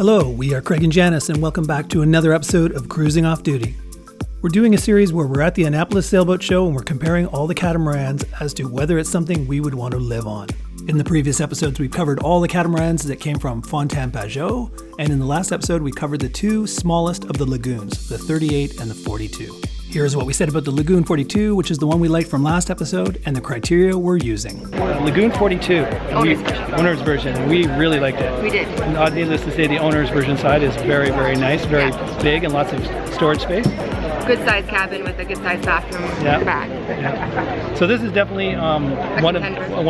Hello, we are Craig and Janice, and welcome back to another episode of Cruising Off Duty. We're doing a series where we're at the Annapolis Sailboat Show and we're comparing all the catamarans as to whether it's something we would want to live on. In the previous episodes, we've covered all the catamarans that came from Fountaine Pajot, and in the last episode, we covered the two smallest of the lagoons, the 38 and the 42. Here's what we said about the Lagoon 42, which is the one we liked from last episode, and the criteria we're using. Lagoon 42, owner's version. We really liked it. We did. Not needless to say, the owner's version side is very, very nice, very big, and lots of storage space. Good sized cabin with a good sized bathroom in the back. Yeah. So this is definitely one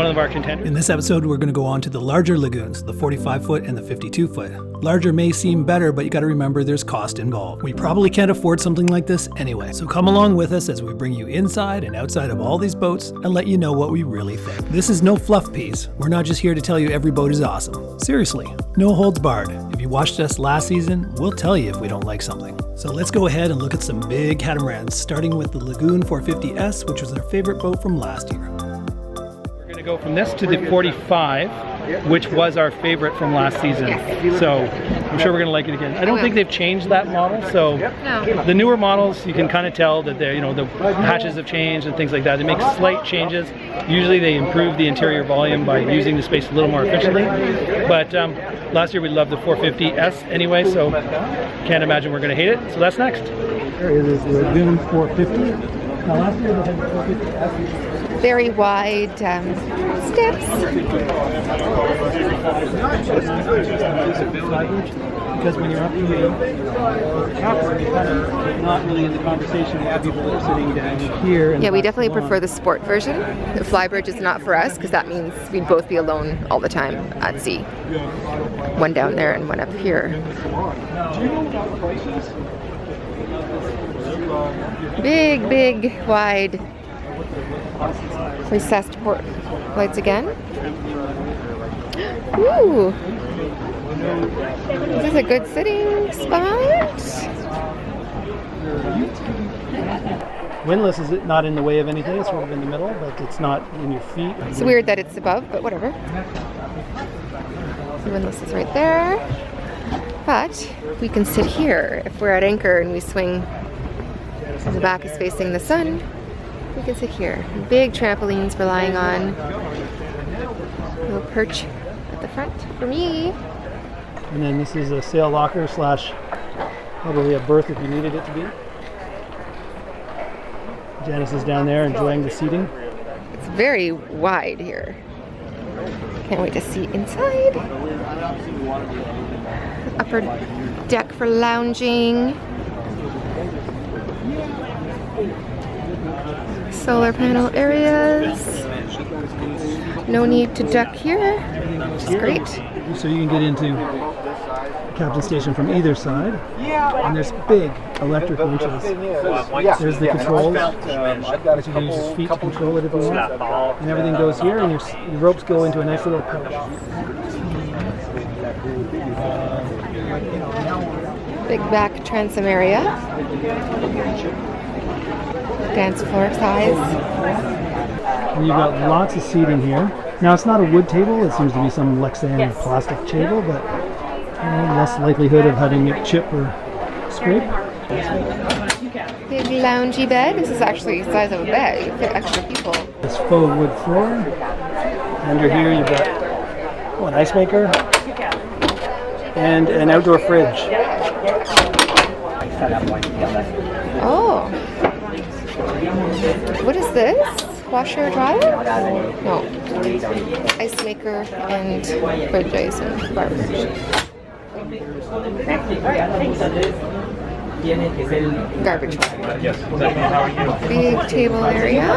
of our contenders. In this episode, we're going to go on to the larger lagoons, the 45-foot and the 52-foot. Larger may seem better, but you got to remember there's cost involved. We probably can't afford something like this anyway, so come along with us as we bring you inside and outside of all these boats and let you know what we really think. This is no fluff piece. We're not just here to tell you every boat is awesome. Seriously, no holds barred. If you watched us last season, we'll tell you if we don't like something. So let's go ahead and look at some big catamarans, starting with the Lagoon 450S, which was our favorite boat from last year. We're going to go from this to the 45, which was our favorite from last season. So I'm sure we're going to like it again. I don't think they've changed that model, so the newer models, you can kind of tell that they're, the hatches have changed and things like that. They make slight changes. Usually they improve the interior volume by using the space a little more efficiently. But last year we loved the 450S anyway, so can't imagine we're going to hate it. So that's next. There it is, the Lagoon 450. Now last year they had the 450S. Very wide steps. Because when you're up here, you're kind of not really in the conversation with the people that are sitting down here. Yeah, we definitely prefer the sport version. The flybridge is not for us because that means we'd both be alone all the time at sea. One down there and one up here. Big, big, wide recessed port lights again. Ooh! Is this a good sitting spot? Windlass is not in the way of anything, it's sort of in the middle, but it's not in your feet. It's weird that it's above, but whatever. The windlass is right there. But we can sit here if we're at anchor and we swing and the back is facing the sun. We can sit here. Big trampolines for lying on. A little perch at the front for me. And then this is a sail locker slash probably a berth if you needed it to be. Janice is down there enjoying the seating. It's very wide here. Can't wait to see inside. Upper deck for lounging. Solar panel areas. No need to duck here, which is great. So you can get into the captain station from either side. And there's big electric winches. There's the controls. You can use your feet to control it if you want. And everything goes here, and your ropes go into a nice little pouch. Big back transom area. Dance floor size. And you've got lots of seating here. Now it's not a wood table, it seems to be some Lexan plastic table, but less likelihood of having it chip or scrape. Big loungy bed. This is actually the size of a bed. You fit extra people. This faux wood floor. Under here you've got an ice maker and an outdoor fridge. Oh. What is this? Washer dryer? No. Ice maker and fridge, I assume. Bar fridge. Garbage. Big table area. Oh,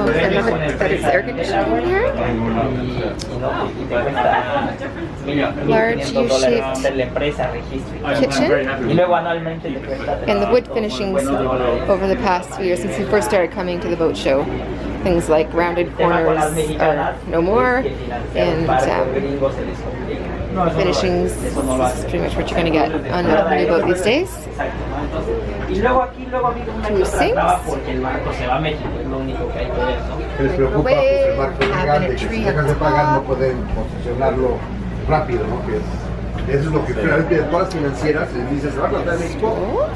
I love it that it's air conditioning in here. Large U-shaped kitchen. And the wood finishings over the past few years since we first started coming to the boat show Things like rounded corners are no more, and finishings is pretty much what you're going to get on a new boat these days. 2 sinks. Away, cabinetry on top. Rápido, ¿no? Que eso es lo que finalmente de todas las financieras dices, se va a plantar en México,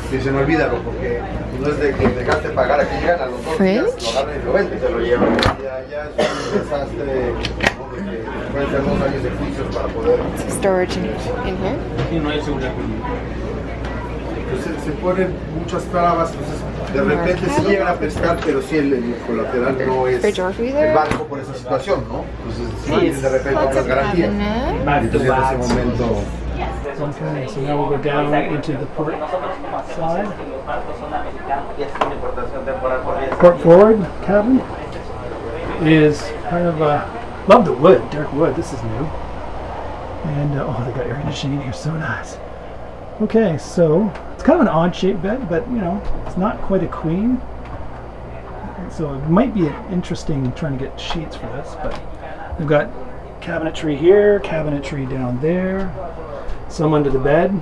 dicen olvídalo, porque no es de que dejaste pagar, aquí llegan a los 2 días, lo agarran y lo venden, se lo llevan. Ya es un desastre, ¿no? De que pueden ser 2 años de juicios para poder. Storage in here. Y no hay seguridad. Entonces se ponen muchas trabas, entonces de repente sí llegan a pescar, pero sí el colateral no es el banco por esa situación, ¿no? Entonces sí, de repente otras garantías. Entonces en ese momento. Okay, so now we'll go down into the port side. Port forward cabin is kind of love the wood, dark wood. This is new, and oh, they got air conditioning in here, so nice. Okay, so it's kind of an odd shaped bed, but you know, it's not quite a queen. So it might be interesting trying to get sheets for this, but we've got cabinetry here, cabinetry down there, some under the bed,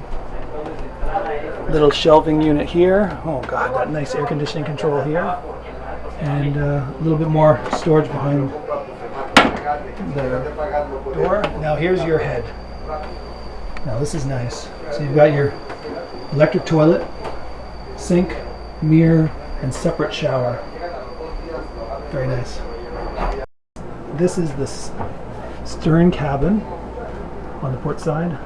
little shelving unit here. Oh god, that nice air conditioning control here, and a little bit more storage behind the door. Now here's your head. Now this is nice. So you've got your electric toilet, sink, mirror, and separate shower. Very nice. This is the stern cabin on the port side.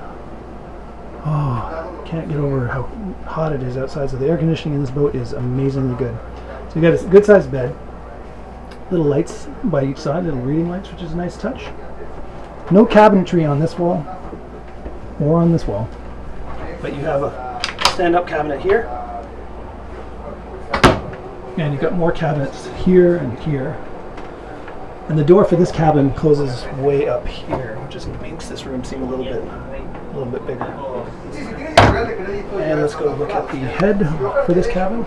Oh, can't get over how hot it is outside. So the air conditioning in this boat is amazingly good. So you got a good sized bed, little lights by each side, little reading lights, which is a nice touch. No cabinetry on this wall or on this wall, but you have a stand-up cabinet here, and you've got more cabinets here and here, and the door for this cabin closes way up here, which just makes this room seem a little bit bigger. And let's go look at the head for this cabin,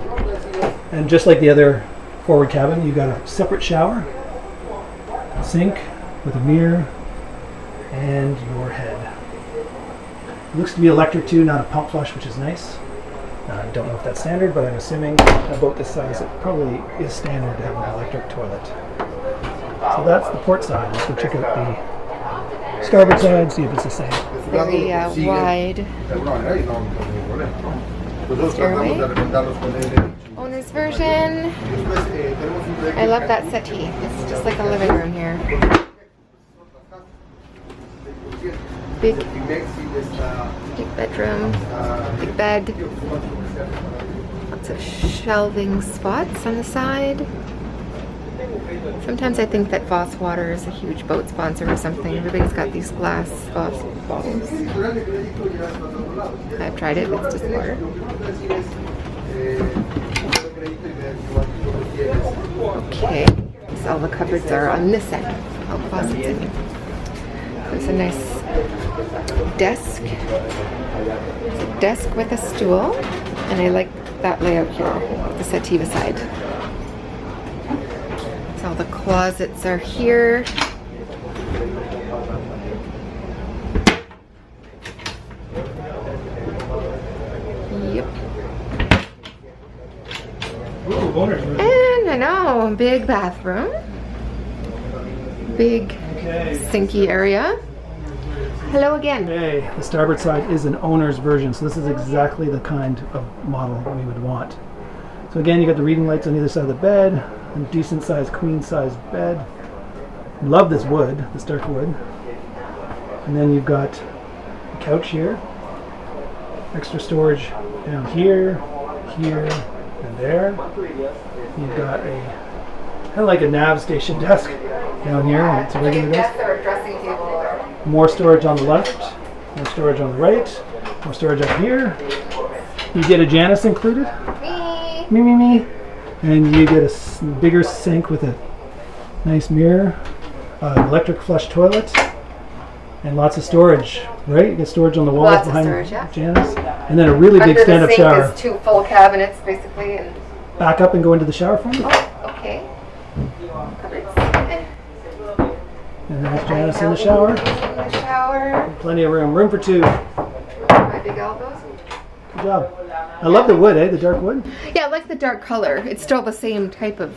and just like the other forward cabin, you've got a separate shower, sink with a mirror, and your head. It looks to be electric too, not a pump flush, which is nice. I don't know if that's standard, but I'm assuming a boat this size, it probably is standard to have an electric toilet. So that's the port side. Let's go check out the starboard side, see if it's the same. Very wide stairway. Owner's version. I love that settee. It's just like a living room here. Big bedroom, big bed, lots of shelving spots on the side. Sometimes I think that Voss Water is a huge boat sponsor or something. Everybody's got these glass Voss bottles. I've tried it, it's just water. Okay, so all the cupboards are on this end, all the closets in here. There's a nice desk. It's a desk with a stool, and I like that layout here, the settee beside. So all the closets are here. Yep. And I know, big bathroom. Big sinky area. Hello again. Okay, the starboard side is an owner's version, so this is exactly the kind of model we would want. So again, you got the reading lights on either side of the bed, a decent sized queen size bed. Love this wood, this dark wood. And then you've got a couch here, extra storage down here, here, and there. You've got a kind of like a nav station desk down here. It's a regular desk. More storage on the left, more storage on the right, more storage up here. You get a Janus included. Me. And you get a bigger sink with a nice mirror, electric flush toilet, and lots of storage, right? You get storage on the walls Lots behind of storage, yeah. Janus. And then a really big stand-up shower. Under the sink is 2 full cabinets, basically. And Back up and go into the shower for me. oh, okay. And there's Janice in the shower. In the shower. Plenty of room. Room for two. My big elbows. Good job. I love the wood, the dark wood. Yeah, I like the dark color. It's still the same type of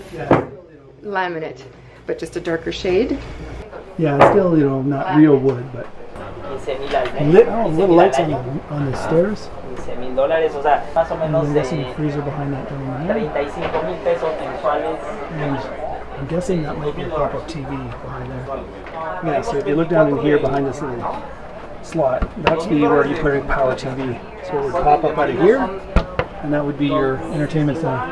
laminate, but just a darker shade. Yeah, it's still, not real wood, but little lights on the stairs. And I'm guessing the freezer behind that down there. And I'm guessing that might be a pop-up TV behind there. Yeah, so if you look down in here behind this little slot, that's where you put a power TV. So it would pop up out of here, and that would be your entertainment center.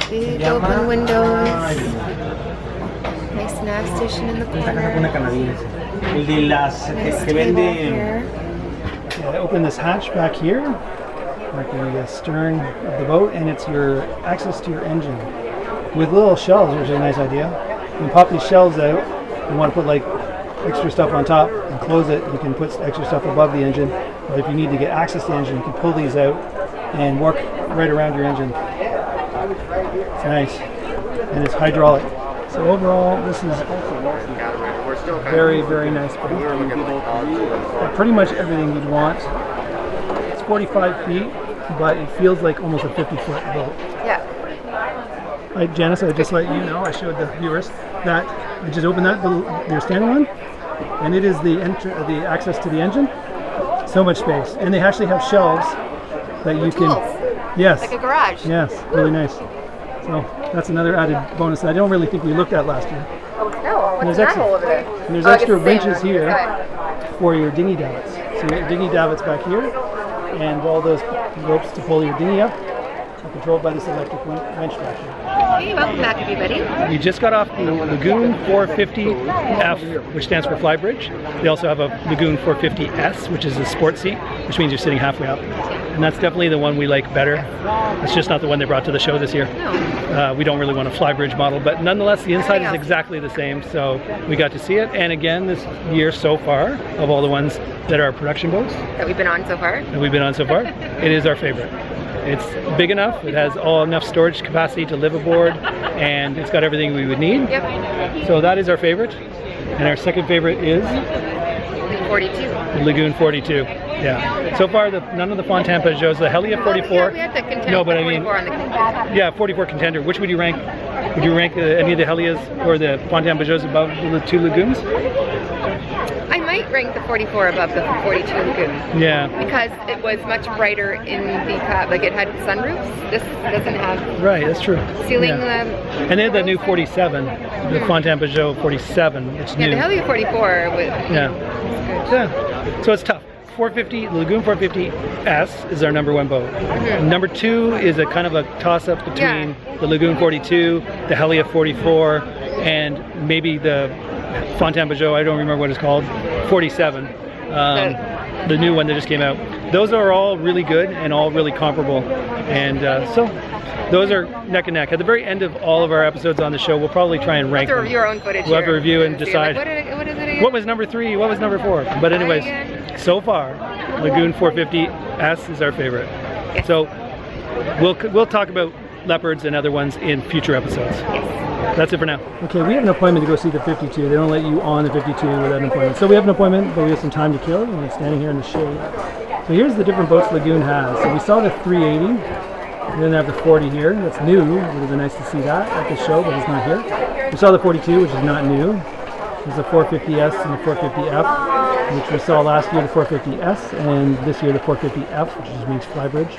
Big open windows. Nice snack station in the corner. Nice table here. Yeah, open this hatch back here, like the stern of the boat, and it's your access to your engine with little shelves, which is a nice idea. You can pop these shelves out. You want to put like extra stuff on top and close it. You can put extra stuff above the engine. But if you need to get access to the engine, you can pull these out and work right around your engine. It's nice, and it's hydraulic. So overall, this is very, very nice boat. Pretty much everything you'd want. It's 45 feet, but it feels like almost a 50-foot boat. Yeah. Janice, I just let you know, I showed the viewers that I just opened that, their standing one, and it is the access to the engine. So much space. And they actually have shelves that you can... Yes. Like a garage. Yes, really nice. So that's another added bonus that I don't really think we looked at last year. Oh, no. What's that hole over there? And there's extra winches here for your dinghy davits. So you get your dinghy davits back here, and all those ropes to pull your dinghy up are controlled by this electric winch back here. Hey, welcome back, everybody. We just got off the Lagoon 450F, which stands for Flybridge. They also have a Lagoon 450S, which is a sport seat, which means you're sitting halfway up. And that's definitely the one we like better. It's just not the one they brought to the show this year. No. We don't really want a Flybridge model, but nonetheless, the inside is exactly the same, so we got to see it. And again, this year so far, of all the ones that are production boats That we've been on so far. It is our favorite. It's big enough, it has enough storage capacity to Liveaboard, and it's got everything we would need. Yep. So that is our favorite. And our second favorite is 42. Lagoon 42. Yeah. So far, none of the Fountaine Pajots, the Helia 44. Yeah, we had the contender. No, but I mean, 44 on the contender. yeah, 44 contender. Which would you rank? Would you rank any of the Helias or the Fountaine Pajots above the two Lagoons? I might rank the 44 above the 42 Lagoon. Yeah. Because it was much brighter in the cab. Like it had sunroofs. This doesn't have. Right, that's true. Ceiling. Yeah. And they had that new 47, the Fountaine Pajot 47. It's new. Yeah, the Helia 44 was. Yeah. Yeah. So it's tough. 450, Lagoon 450S is our number one boat. Number two is a kind of a toss-up between the Lagoon 42, the Helia 44, and maybe the Fountaine Pajot, I don't remember what it's called, 47. The new one that just came out. Those are all really good and all really comparable. And so those are neck and neck. At the very end of all of our episodes on the show, we'll probably try and rank them. Review our own footage. We'll have to review and decide what is it again? what was number 3, what was number 4. But anyways, so far, Lagoon 450S is our favorite. Yes. So we'll talk about leopards and other ones in future episodes. Yes. That's it for now. Okay, we have an appointment to go see the 52. They don't let you on the 52 without an appointment. So we have an appointment, but we have some time to kill, and we're standing here in the shade. So here's the different boats Lagoon has. So we saw the 380, and then they have the 40 here. That's new. It would have been nice to see that at the show, but it's not here. We saw the 42, which is not new. There's the 450S and the 450F, which we saw last year, the 450S, and this year the 450F, which just means Flybridge.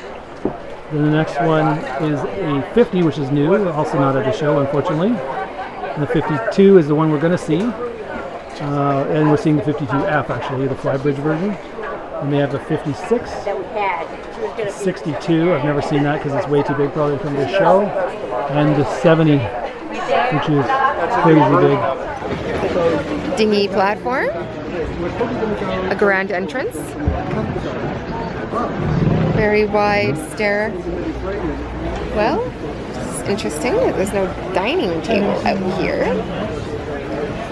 Then the next one is a 50, which is new, also not at the show, unfortunately. And the 52 is the one we're going to see. And we're seeing the 52F, actually, the Flybridge version. And they have the 56, 62, I've never seen that because it's way too big probably to come to the show. And the 70, which is crazy big. Dinghy platform. A grand entrance. Very wide stair. Well, it's interesting that there's no dining table out here.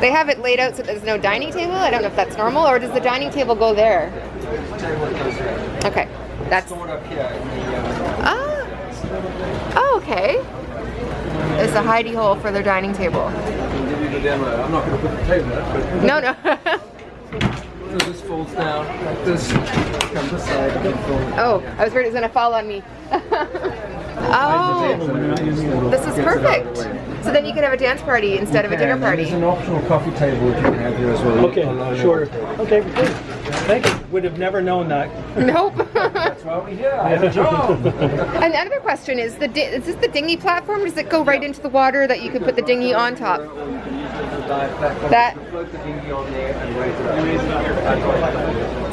They have it laid out so there's no dining table. I don't know if that's normal, or does the dining table go there? Okay, that's. Oh, okay. is a hidey hole for their dining table. I'm not going to put the table there. No, no. So this falls down like this. Come this side. Oh, I was worried it was going to fall on me. Oh, this is perfect. So then you can have a dance party instead of a dinner party. There's an optional coffee table that you can have here as well. Okay, sure. Okay, good. Thank you. Would have never known that. Nope. That's why we're here. I have a job. Another question is, is this the dinghy platform? Does it go right into the water that you could put the dinghy on top? That.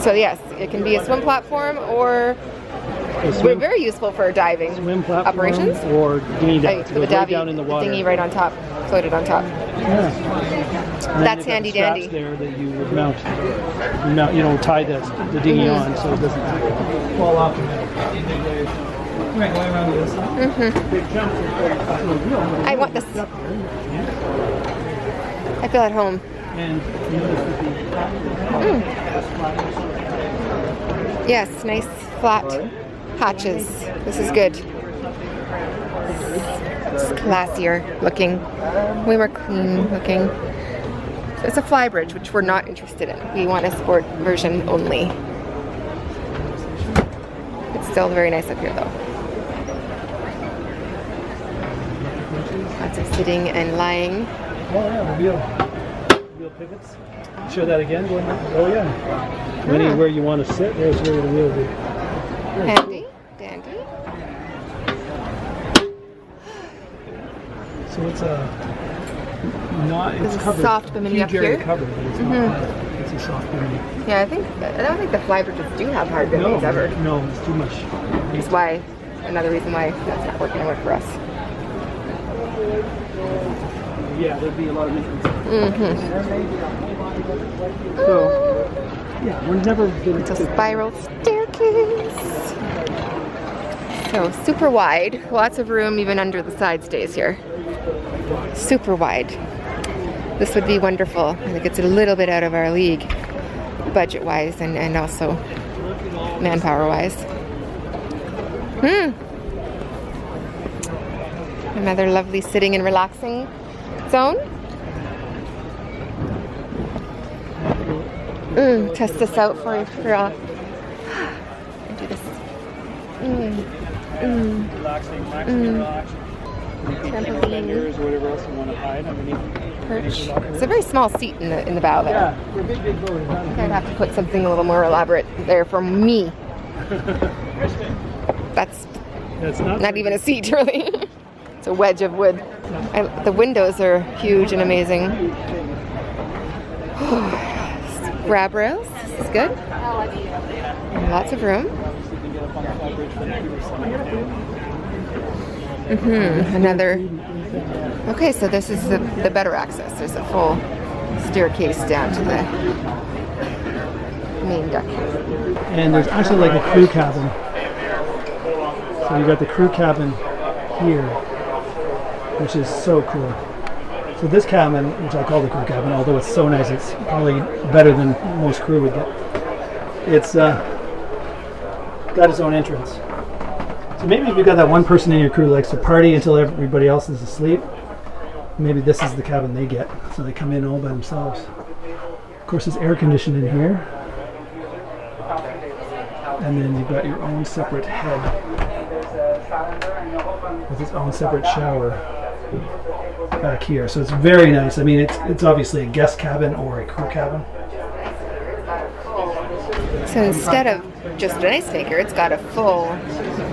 So yes, it can be a swim platform or we're very useful for diving Swim platform operations. or dinghy down, The right down in the water. dinghy right on top, floated on top. Yeah. That's handy dandy. There that you would mount, you know, tie the dinghy on so it doesn't fall off. Right, going around this. I want this. I feel at home. And Yes, nice flat hatches. This is good. It's classier looking, way more clean looking. It's a fly bridge, which we're not interested in. We want a sport version only. It's still very nice up here though. Lots of sitting and lying. oh yeah, the wheel pivots. Show that again. Going on. Oh yeah. Anywhere you want to sit, there's where the wheel will be. Handy, dandy. So it's There's a covered. soft bimini up Huge area here. covered, but it's not. It's a soft bimini. Yeah, I don't think the fly bridges do have hard biminis ever. No, it's too much. Which is why, another reason why that's not working out for us. Yeah, there'd be a lot of maintenance. So, yeah, we're never going It's a spiral staircase. So super wide, lots of room even under the side stays here. Super wide. This would be wonderful. I think it's a little bit out of our league, budget-wise and also manpower-wise. Another lovely sitting and relaxing zone. Test this out for and do this. relaxing, maximum relaxing. Trampoline. Or whatever else you want to hide underneath. Perch. It's a very small seat in the bow there. Yeah, for a big boat. I think I'd have to put something a little more elaborate there for me. That's not even a seat, really. It's a wedge of wood. The windows are huge and amazing. Grab rails. This is good. And lots of room. Another. Okay, so this is the better access. There's a full staircase down to the main deck. And there's actually like a crew cabin. So you've got the crew cabin here, which is so cool. So this cabin, which I call the crew cabin, although it's so nice, it's probably better than most crew would get. It's got its own entrance. So maybe if you've got that one person in your crew who likes to party until everybody else is asleep, maybe this is the cabin they get. So they come in all by themselves. Of course, it's air conditioned in here. And then you've got your own separate head with its own separate shower back here. So it's very nice. I mean, it's obviously a guest cabin or a crew cabin. So instead of just an ice maker, it's got a full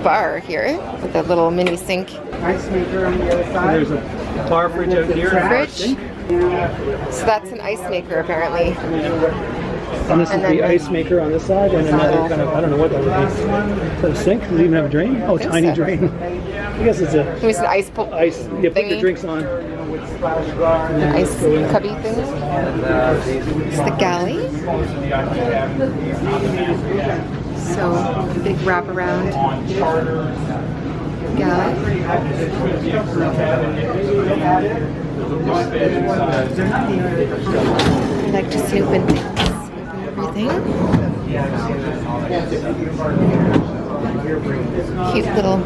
bar here with a little mini sink. Ice maker on the other side. There's a bar fridge out here. Fridge. So that's an ice maker apparently. And this is And then the ice maker on this side, and another kind of, I don't know what that would be. Is that a sink? Does it even have a drain? Oh, think tiny so. drain. I guess it's a It's an ice pool. ice. You put your Thingy. drinks on. Ice cubby thing. It's the galley. So big wraparound galley. I like to snoop in things, everything. Cute little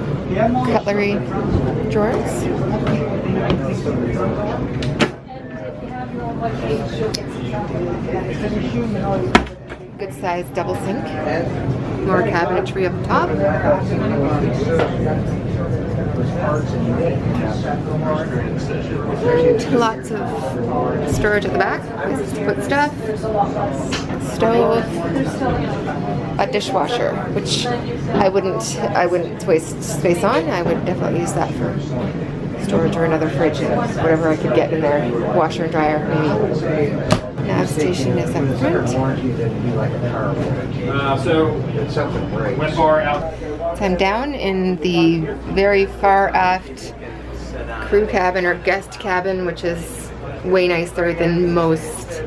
cutlery drawers. Good sized double sink. More cabinetry up top. Lots of storage at the back, places to put stuff. Stove. A dishwasher, which I wouldn't waste space on. I would definitely use that for storage or another fridge and whatever I could get in there. Washer and dryer, maybe. Nav station is up front. So I'm down in the very far aft crew cabin or guest cabin, which is way nicer than most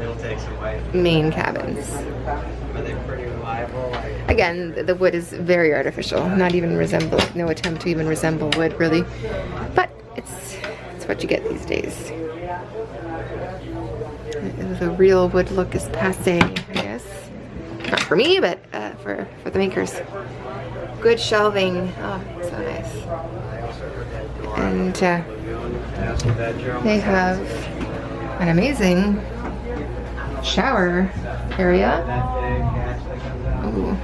main cabins. Again, the wood is very artificial, no attempt to even resemble wood really, but it's what you get these days. The real wood look is passé, I guess. Not for me, but for the makers. Good shelving, oh, so nice. And they have an amazing shower area. Ooh.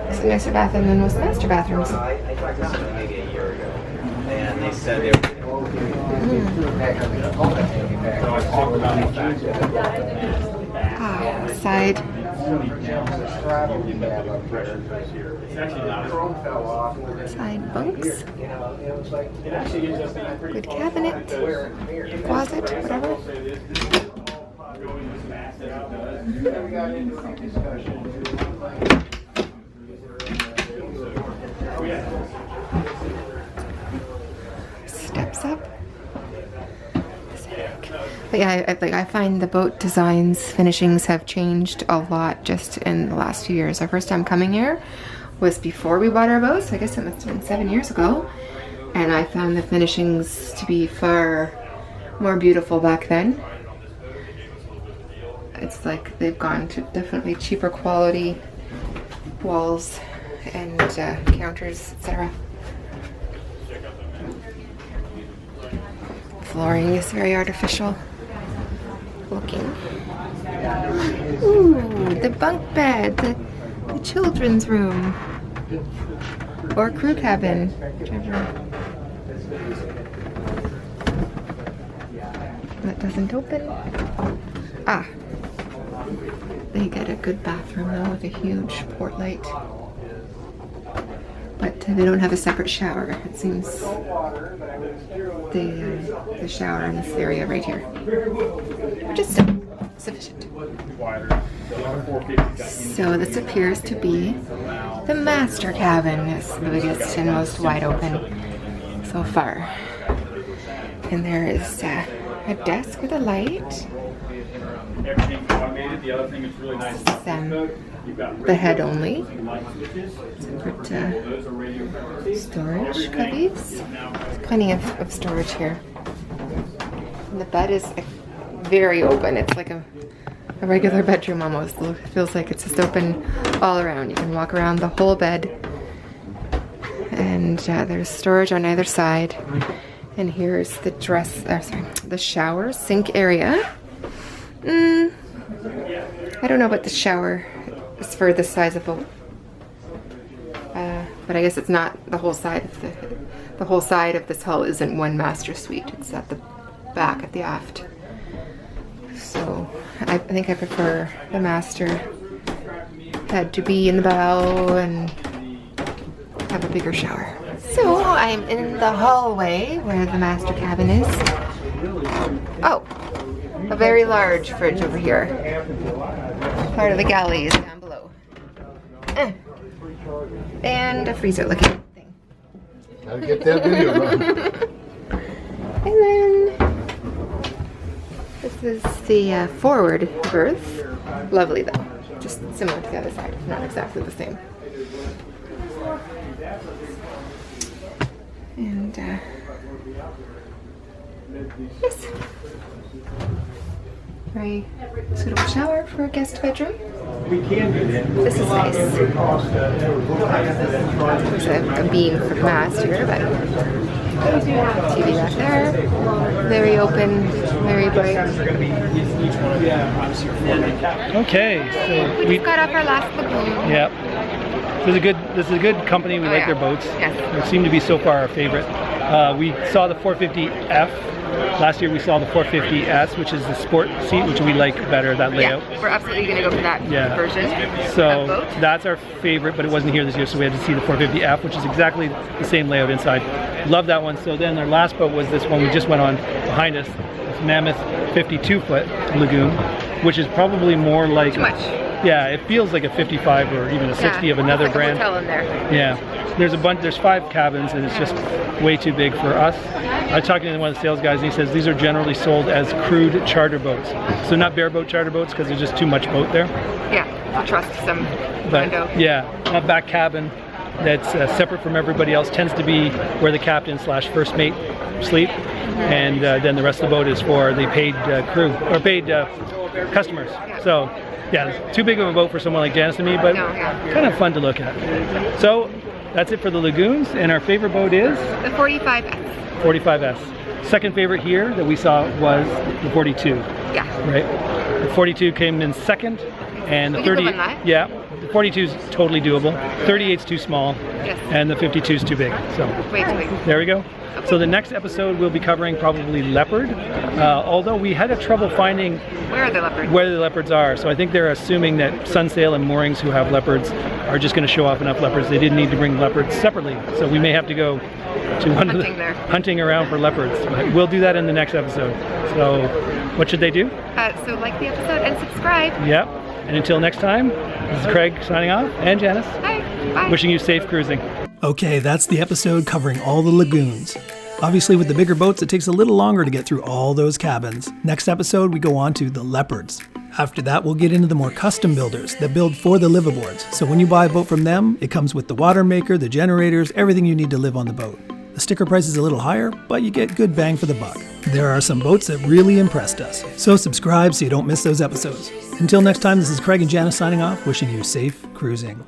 It's a nicer bathroom than most master bathrooms. Maybe a year ago, and they said they Side bunks. Good cabinet, closet, whatever. Steps up. But yeah, I find the boat designs, finishings have changed a lot just in the last few years. Our first time coming here was before we bought our boat, so I guess it must have been 7 years ago. And I found the finishings to be far more beautiful back then. It's like they've gone to definitely cheaper quality walls and counters, etc. Flooring is very artificial looking. Ooh, the bunk bed, the children's room, or crew cabin, whichever. That doesn't open. Ah, they get a good bathroom though with a huge port light. But they don't have a separate shower. It seems the shower in this area right here, which is still sufficient. So this appears to be the master cabin. It's the biggest and most wide open so far. And there is a desk with a light. The head only. Separate storage cubbies. Plenty of storage here. And the bed is very open. It's like a regular bedroom almost. It feels like it's just open all around. You can walk around the whole bed. And there's storage on either side. And here's the the shower sink area. I don't know about the shower. It's for the size of boat. But I guess it's not the whole side of the whole side of this hull isn't one master suite. It's at the back at the aft. So I think I prefer the master head to be in the bow and have a bigger shower. So I'm in the hallway where the master cabin is. Oh, a very large fridge over here. Part of the galley is down below. And a freezer looking thing. Gotta get that video going. And then this is the forward berth. Lovely though. Just similar to the other side, not exactly the same. And yes. Very suitable shower for a guest bedroom. We can do that. This is nice. There's a beam for the mast here, but TV back there. Very open, very bright. Okay, so We just got off our last lagoon. yeah. This is a good company. We like their boats. Yes. They seem to be so far our favorite. We saw the 450F. Last year we saw the 450S, which is the sport seat, which we like better, that layout. Yeah, we're absolutely going to go for that version. So of boat. that's our favorite, but it wasn't here this year, so we had to see the 450F, which is exactly the same layout inside. Love that one. So then our last boat was this one we just went on behind us, this mammoth 52-foot lagoon, which is probably more like... Too much. Yeah, it feels like a 55 or even a 60 of another like brand. A hotel in there. Yeah, there's 5 cabins and it's just way too big for us. I was talking to one of the sales guys and he says these are generally sold as crude charter boats. So not bareboat charter boats because there's just too much boat there. Yeah, to trust some But window. yeah, that back cabin that's separate from everybody else tends to be where the captain / first mate sleep. And then the rest of the boat is for the paid crew or paid customers. So yeah, it's too big of a boat for someone like Janice and me, but kind of fun to look at. So that's it for the lagoons, and our favorite boat is? The 45S. 45S. Second favorite here that we saw was the 42. Yeah. Right? The 42 came in second, and the 30. Yeah, the 42 is totally doable. 38's too small, and the 52 is too big. So way too big. There we go. So the next episode we'll be covering probably leopard, although we had a trouble finding where the leopards are. So I think they're assuming that Sunsail and Moorings who have leopards are just going to show off enough leopards. They didn't need to bring leopards separately. So we may have to go to hunting around for leopards. But we'll do that in the next episode. So what should they do? So like the episode and subscribe. Yep. And until next time, this is Craig signing off, and Janice. Hi. Bye. Wishing you safe cruising. Okay, that's the episode covering all the lagoons. Obviously, with the bigger boats, it takes a little longer to get through all those cabins. Next episode, we go on to the leopards. After that, we'll get into the more custom builders that build for the liveaboards. So when you buy a boat from them, it comes with the water maker, the generators, everything you need to live on the boat. The sticker price is a little higher, but you get good bang for the buck. There are some boats that really impressed us. So subscribe so you don't miss those episodes. Until next time, this is Craig and Janice signing off, wishing you safe cruising.